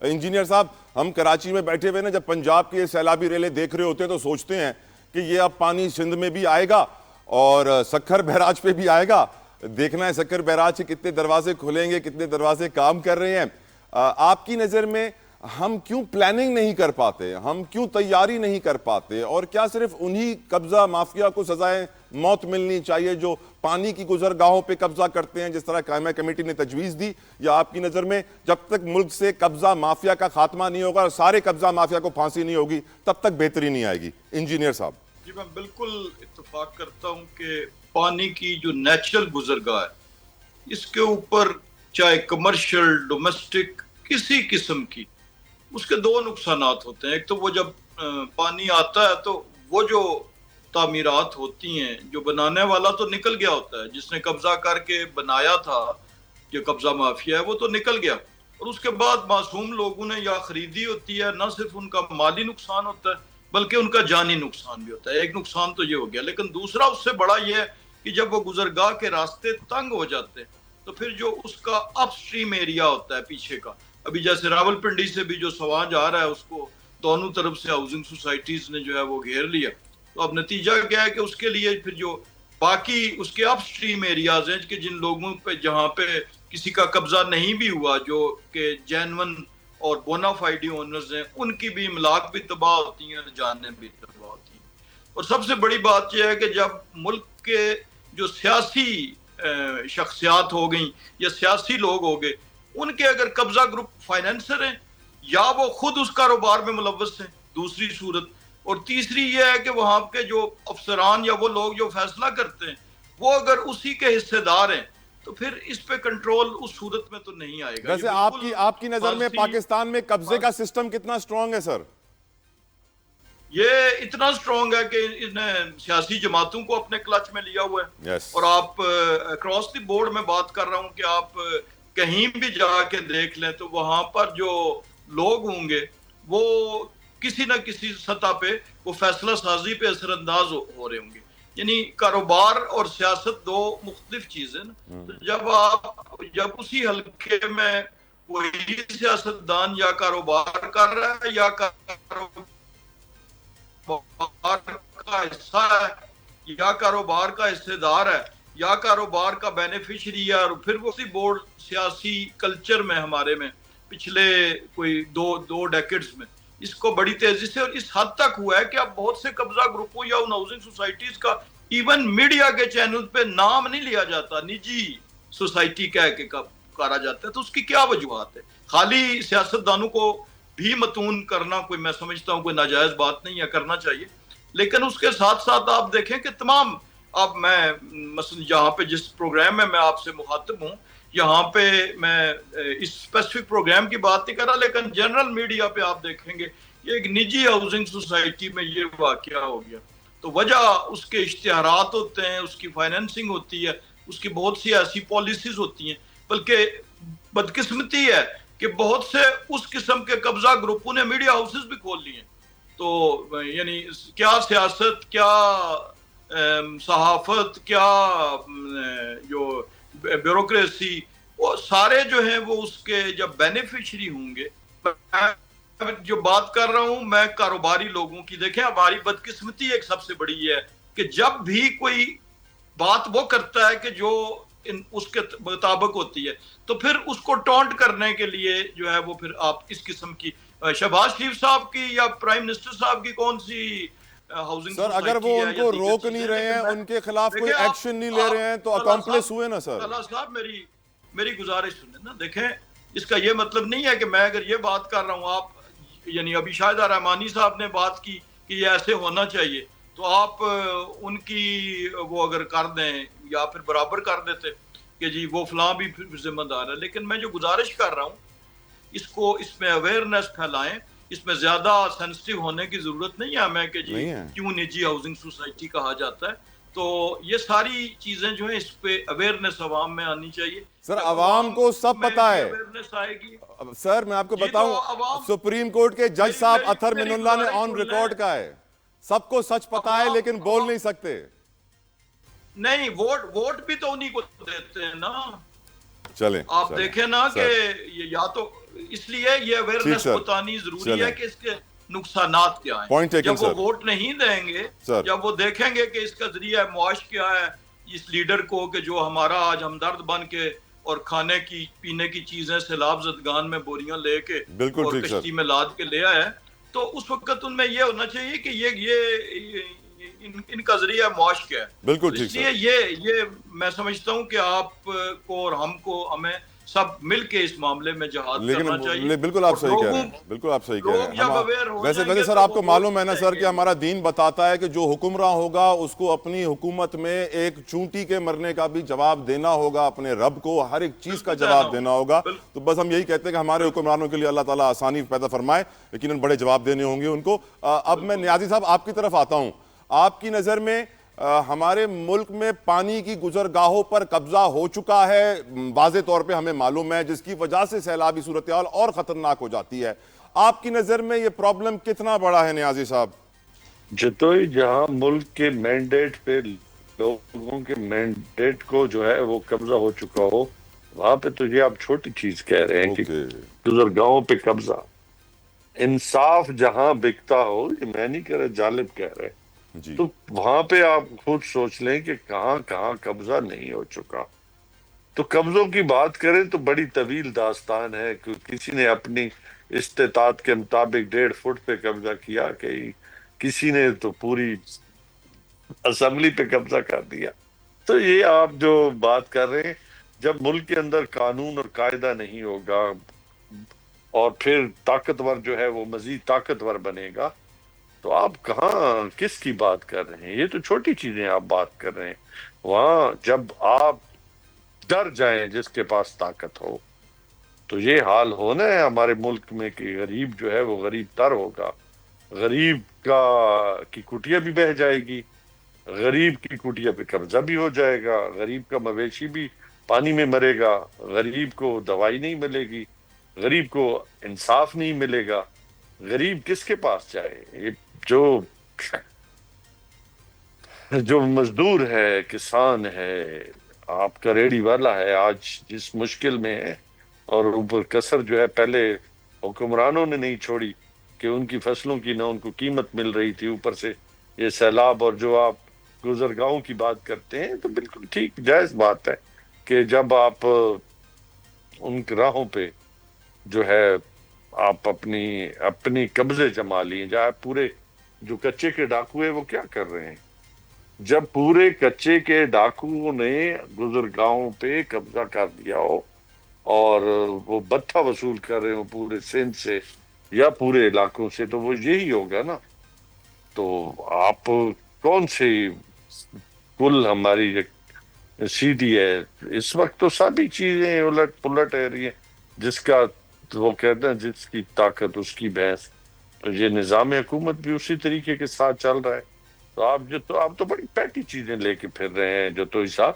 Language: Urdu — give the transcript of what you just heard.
انجینئر صاحب ہم کراچی میں بیٹھے ہوئے نا جب پنجاب کی سیلابی ریلیں دیکھ رہے ہوتے ہیں تو سوچتے ہیں کہ یہ اب پانی سندھ میں بھی آئے گا اور سکھر بیراج پہ بھی آئے گا. دیکھنا ہے سکھر بیراج کے کتنے دروازے کھلیں گے, کتنے دروازے کام کر رہے ہیں. آپ کی نظر میں ہم کیوں پلاننگ نہیں کر پاتے, ہم کیوں تیاری نہیں کر پاتے, اور کیا صرف انہی قبضہ مافیا کو سزائے موت ملنی چاہیے جو پانی کی گزرگاہوں پہ قبضہ کرتے ہیں جس طرح قائمہ کمیٹی نے تجویز دی, یا آپ کی نظر میں جب تک ملک سے قبضہ مافیا کا خاتمہ نہیں ہوگا اور سارے قبضہ مافیا کو پھانسی نہیں ہوگی تب تک بہتری نہیں آئے گی؟ انجینئر صاحب. جی میں بالکل اتفاق کرتا ہوں کہ پانی کی جو نیچرل گزرگاہ ہے اس کے اوپر چاہے کمرشل ڈومیسٹک کسی قسم کی اس کے دو نقصانات ہوتے ہیں. ایک تو وہ جب پانی آتا ہے تو وہ جو تعمیرات ہوتی ہیں جو بنانے والا تو نکل گیا ہوتا ہے, جس نے قبضہ کر کے بنایا تھا جو قبضہ مافیا ہے وہ تو نکل گیا, اور اس کے بعد معصوم لوگوں نے یا خریدی ہوتی ہے, نہ صرف ان کا مالی نقصان ہوتا ہے بلکہ ان کا جانی نقصان بھی ہوتا ہے. ایک نقصان تو یہ ہو گیا, لیکن دوسرا اس سے بڑا یہ ہے کہ جب وہ گزرگاہ کے راستے تنگ ہو جاتے ہیں تو پھر جو اس کا اپ سٹریم ایریا ہوتا ہے پیچھے کا, ابھی جیسے راول پنڈی سے بھی جو سواں جا رہا ہے اس کو دونوں طرف سے ہاؤسنگ سوسائٹیز نے جو ہے وہ گھیر لیا, تو اب نتیجہ کیا ہے کہ اس کے لیے پھر جو باقی اس کے اپ سٹریم ایریاز ہیں کہ جن لوگوں پہ جہاں پہ کسی کا قبضہ نہیں بھی ہوا جو کہ جینون اور بونافائیڈی اونرز ہیں, ان کی بھی املاک بھی تباہ ہوتی ہیں اور جانیں بھی تباہ ہوتی ہیں. اور سب سے بڑی بات یہ ہے کہ جب ملک کے جو سیاسی شخصیات ہو گئیں یا سیاسی لوگ ہو گئے, ان کے اگر قبضہ گروپ فائنینسر ہیں یا وہ خود اس کاروبار میں ملوث ہیں دوسری صورت, اور تیسری یہ ہے کہ وہاں کے جو افسران یا وہ لوگ جو فیصلہ کرتے ہیں وہ اگر اسی کے حصے دار ہیں تو پھر اس پہ کنٹرول اس صورت میں تو نہیں آئے گا. ویسے آپ کی نظر میں پاکستان میں قبضے کا سسٹم کتنا سٹرونگ ہے سر؟ یہ اتنا سٹرونگ ہے کہ اس نے سیاسی جماعتوں کو اپنے کلچ میں لیا ہوا ہے. اور آپ اکراس دی بورڈ میں بات کر رہا ہوں کہ آپ کہیں بھی جا کے دیکھ لیں تو وہاں پر جو لوگ ہوں گے وہ کسی نہ کسی سطح پہ وہ فیصلہ سازی پہ اثر انداز ہو رہے ہوں گے. یعنی کاروبار اور سیاست دو مختلف چیزیں نا, تو جب اسی حلقے میں کوئی سیاستدان یا کاروبار کر رہا ہے یا کاروبار کا حصہ ہے یا کاروبار کا حصے دار ہے یا کاروبار کا بینیفیشری ہے, اور پھر وہ اسی بورڈ سیاسی کلچر میں ہمارے میں پچھلے کوئی دو ڈیکیڈز میں اس کو بڑی تیزی سے اور اس حد تک ہوا ہے کہ اب بہت سے قبضہ گروپوں یا ان ہاؤسنگ سوسائٹیز کا ایون میڈیا کے چینل پہ نام نہیں لیا جاتا, نجی سوسائٹی کہہ کے کہا جاتا ہے. تو اس کی کیا وجوہات ہے؟ خالی سیاستدانوں کو بھی متون کرنا کوئی میں سمجھتا ہوں کوئی ناجائز بات نہیں ہے, کرنا چاہیے, لیکن اس کے ساتھ ساتھ آپ دیکھیں کہ تمام اب میں مثلا یہاں پہ جس پروگرام میں آپ سے مخاطب ہوں یہاں پہ میں اس اسپیسیفک پروگرام کی بات نہیں کر رہا, لیکن جنرل میڈیا پہ آپ دیکھیں گے یہ ایک نجی ہاؤسنگ سوسائٹی میں یہ واقعہ ہو گیا. تو وجہ اس کے اشتہارات ہوتے ہیں, اس کی فائنینسنگ ہوتی ہے, اس کی بہت سی ایسی پالیسیز ہوتی ہیں, بلکہ بدقسمتی ہے کہ بہت سے اس قسم کے قبضہ گروپوں نے میڈیا ہاؤسز بھی کھول لی ہیں. تو یعنی کیا سیاست, کیا صحافت, کیا جو بیوروکریسی, وہ سارے جو ہیں وہ اس کے جب بینیفیشری ہوں گے. جو بات کر رہا ہوں میں کاروباری لوگوں کی, دیکھیں ہماری بدقسمتی ایک سب سے بڑی ہے کہ جب بھی کوئی بات وہ کرتا ہے کہ جو اس کے مطابق ہوتی ہے تو پھر اس کو ٹونٹ کرنے کے لیے جو ہے وہ پھر آپ اس قسم کی شہباز شریف صاحب کی یا پرائم منسٹر صاحب کی کون سی ہاؤسنگ سر اگر وہ ان کو روک نہیں رہے ہیں, ان کے خلاف کوئی ایکشن نہیں لے رہے ہیں تو اکمپلس ہوئے نا سر. اللہ صاحب میری گزارش سنیں نا, دیکھیں اس کا یہ مطلب نہیں ہے کہ میں اگر یہ بات کر رہا ہوں, آپ یعنی ابھی شاہدہ رحمانی صاحب نے بات کی کہ یہ ایسے ہونا چاہیے تو آپ ان کی وہ اگر کر دیں یا پھر برابر کر دیتے کہ جی وہ فلاں بھی ذمہ دار ہے. لیکن میں جو گزارش کر رہا ہوں اس میں اویئرنیس پھیلائیں, اس میں زیادہ سینسٹیو ہونے کی ضرورت نہیں ہے ہمیں کہ جی کیوں نجی ہاؤسنگ سوسائٹی کہا جاتا ہے. تو یہ ساری چیزیں جو ہیں اس پہ اویئرنیس عوام میں آنی چاہیے. سر عوام کو سب پتا ہے سر, میں آپ کو جی بتاؤں سپریم کورٹ کے جج صاحب اطہر من اللہ نے آن ریکارڈ کا ہے, سب کو سچ پتا ہے لیکن بول نہیں سکتے. نہیں ووٹ بھی تو انہی کو دیتے ہیں نا. چلیں آپ دیکھیں نا کہ یا تو اس لیے یہ اویئرنیس سر بتانی ضروری چلیں ہے کہ اس کے نقصانات کیا ہیں. پوائنٹ ٹیکن جب وہ سر ووٹ نہیں دیں گے, سر جب وہ دیکھیں گے کہ اس کا ذریعہ معاش کیا ہے اس لیڈر کو, کہ جو ہمارا آج ہمدرد بن کے اور کھانے کی پینے کی چیزیں سیلاب زدگان میں بوریاں لے کے بالکل اور ٹھیک سر کشتی میں لاد کے لے آیا ہے, تو اس وقت ان میں یہ ہونا چاہیے کہ یہ ان کا ذریعہ معاش کیا ہے. بالکل تو ٹھیک اس سر لیے یہ میں سمجھتا ہوں کہ آپ کو اور ہمیں سب مل کے اس معاملے میں جہاد لیکن کرنا چاہیے. بالکل آپ اور صحیح کہہ رہے ہیں, بالکل آپ صحیح کہہ رہے لوگ ہیں. جب اویئر ہو ویسے جائیں گے سر تو آپ وہ کو ووٹ معلوم ہے نا دیں سر گے. کہ ہمارا دین بتاتا ہے کہ جو حکمراں ہوگا اس کو اپنی حکومت میں ایک چونٹی کے مرنے کا بھی جواب دینا ہوگا, اپنے رب کو ہر ایک چیز کا جواب دینا ہوگا. تو بس ہم یہی کہتے ہیں کہ ہمارے حکمرانوں کے لیے اللہ تعالیٰ آسانی پیدا فرمائے, یقیناً بڑے جواب دینے ہوں گے ان کو. اب میں نیازی صاحب آپ کی طرف آتا ہوں. آپ کی نظر میں ہمارے ملک میں پانی کی گزرگاہوں پر قبضہ ہو چکا ہے, واضح طور پہ ہمیں معلوم ہے, جس کی وجہ سے سیلابی صورتحال اور خطرناک ہو جاتی ہے. آپ کی نظر میں یہ پرابلم کتنا بڑا ہے نیازی صاحب؟ جتوئی جہاں ملک کے مینڈیٹ پہ لوگوں کے مینڈیٹ کو جو ہے وہ قبضہ ہو چکا ہو, وہاں پہ تو یہ آپ چھوٹی چیز کہہ رہے ہیں کہ گزرگاہوں پہ قبضہ. انصاف جہاں بکتا ہو, یہ میں نہیں کہہ رہا, جالب کہہ رہے, تو وہاں پہ آپ خود سوچ لیں کہ کہاں کہاں قبضہ نہیں ہو چکا. تو قبضوں کی بات کریں تو بڑی طویل داستان ہے, کہ کسی نے اپنی استطاعت کے مطابق 1.5 فٹ پہ قبضہ کیا, کہ کسی نے تو پوری اسمبلی پہ قبضہ کر دیا. تو یہ آپ جو بات کر رہے ہیں, جب ملک کے اندر قانون اور قاعدہ نہیں ہوگا اور پھر طاقتور جو ہے وہ مزید طاقتور بنے گا, تو آپ کہاں کس کی بات کر رہے ہیں؟ یہ تو چھوٹی چیزیں آپ بات کر رہے ہیں. وہاں جب آپ ڈر جائیں جس کے پاس طاقت ہو, تو یہ حال ہونا ہے ہمارے ملک میں کہ غریب جو ہے وہ غریب تر ہوگا, غریب کی کٹیا بھی بہہ جائے گی, غریب کی کٹیا پہ قبضہ بھی ہو جائے گا, غریب کا مویشی بھی پانی میں مرے گا, غریب کو دوائی نہیں ملے گی, غریب کو انصاف نہیں ملے گا. غریب کس کے پاس جائے؟ یہ جو مزدور ہے, کسان ہے, آپ کا ریڑی والا ہے, آج جس مشکل میں ہے, اور اوپر کسر جو ہے پہلے حکمرانوں نے نہیں چھوڑی کہ ان کی فصلوں کی نہ ان کو قیمت مل رہی تھی, اوپر سے یہ سیلاب. اور جو آپ گزرگاہوں کی بات کرتے ہیں تو بالکل ٹھیک جائز بات ہے کہ جب آپ ان راہوں پہ جو ہے آپ اپنی قبضے جما لیے, جہاں پورے جو کچے کے ڈاکو ہیں وہ کیا کر رہے ہیں, جب پورے کچے کے ڈاکوؤں نے گزرگاہوں پہ قبضہ کر دیا ہو اور وہ بتہ وصول کر رہے ہوں پورے سندھ سے یا پورے علاقوں سے, تو وہ یہی ہوگا نا. تو آپ کون سی کل ہماری سیدھی ہے اس وقت, تو سبھی چیزیں الٹ پلٹ ہے رہی ہیں. جس کا وہ کہتے ہیں جس کی طاقت اس کی بھینس, تو یہ نظام حکومت بھی اسی طریقے کے ساتھ چل رہا ہے. تو آپ تو بڑی پیٹی چیزیں لے کے پھر رہے ہیں جو تو صاحب.